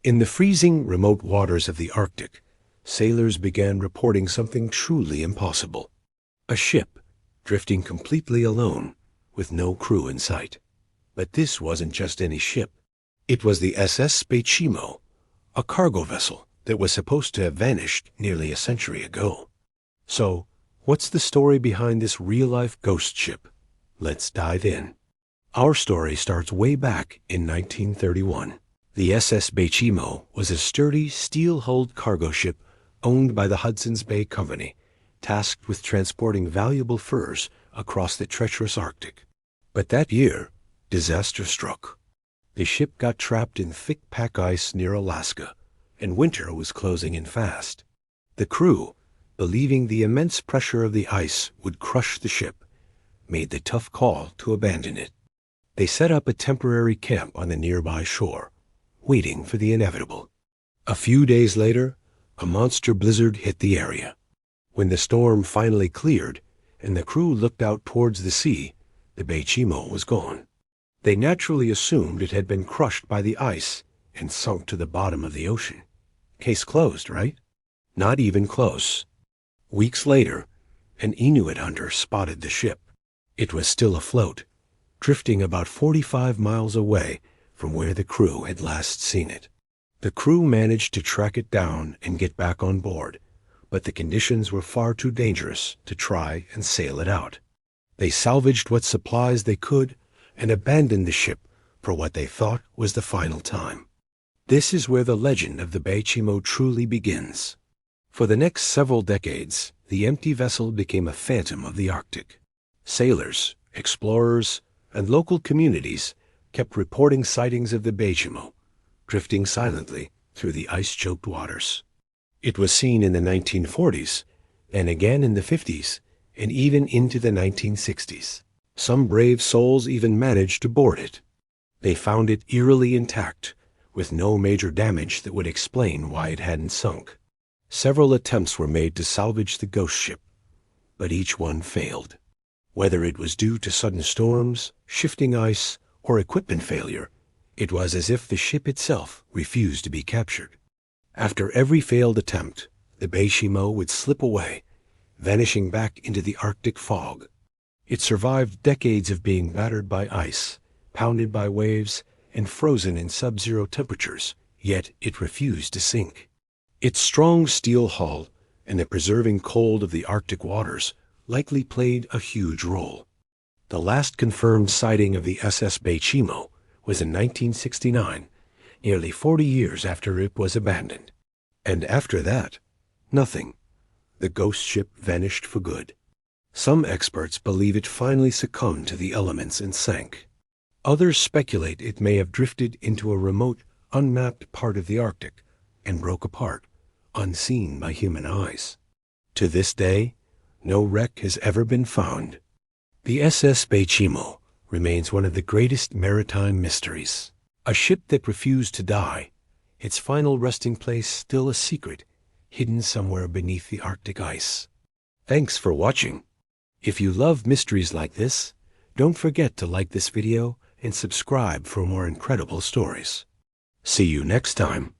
In the freezing, remote waters of the Arctic, sailors began reporting something truly impossible. A ship, drifting completely alone, with no crew in sight. But this wasn't just any ship. It was the SS Bechimo, a cargo vessel that was supposed to have vanished nearly a century ago. So, what's the story behind this real-life ghost ship? Let's dive in. Our story starts way back in 1931. The SS Bechimo was a sturdy, steel-hulled cargo ship owned by the Hudson's Bay Company, tasked with transporting valuable furs across the treacherous Arctic. But that year, disaster struck. The ship got trapped in thick pack ice near Alaska, and winter was closing in fast. The crew, believing the immense pressure of the ice would crush the ship, made the tough call to abandon it. They set up a temporary camp on the nearby shore, waiting for the inevitable. A few days later, a monster blizzard hit the area. When the storm finally cleared and the crew looked out towards the sea, the Bechimo was gone. They naturally assumed it had been crushed by the ice and sunk to the bottom of the ocean. Case closed, right? Not even close. Weeks later, an Inuit hunter spotted the ship. It was still afloat, drifting about 45 miles away from where the crew had last seen it. The crew managed to track it down and get back on board, but the conditions were far too dangerous to try and sail it out. They salvaged what supplies they could and abandoned the ship for what they thought was the final time. This is where the legend of the Bechimo truly begins. For the next several decades, the empty vessel became a phantom of the Arctic. Sailors, explorers, and local communities kept reporting sightings of the Bechimo, drifting silently through the ice-choked waters. It was seen in the 1940s, and again in the 50s, and even into the 1960s. Some brave souls even managed to board it. They found it eerily intact, with no major damage that would explain why it hadn't sunk. Several attempts were made to salvage the ghost ship, but each one failed. Whether it was due to sudden storms, shifting ice, or equipment failure, it was as if the ship itself refused to be captured. After every failed attempt, the Bechimo would slip away, vanishing back into the Arctic fog. It survived decades of being battered by ice, pounded by waves, and frozen in sub-zero temperatures, yet it refused to sink. Its strong steel hull and the preserving cold of the Arctic waters likely played a huge role. The last confirmed sighting of the SS Bechimo was in 1969, nearly 40 years after it was abandoned. And after that, nothing. The ghost ship vanished for good. Some experts believe it finally succumbed to the elements and sank. Others speculate it may have drifted into a remote, unmapped part of the Arctic and broke apart, unseen by human eyes. To this day, no wreck has ever been found. The SS Bechimo remains one of the greatest maritime mysteries. A ship that refused to die, its final resting place still a secret, hidden somewhere beneath the Arctic ice. Thanks for watching. If you love mysteries like this, don't forget to like this video and subscribe for more incredible stories. See you next time.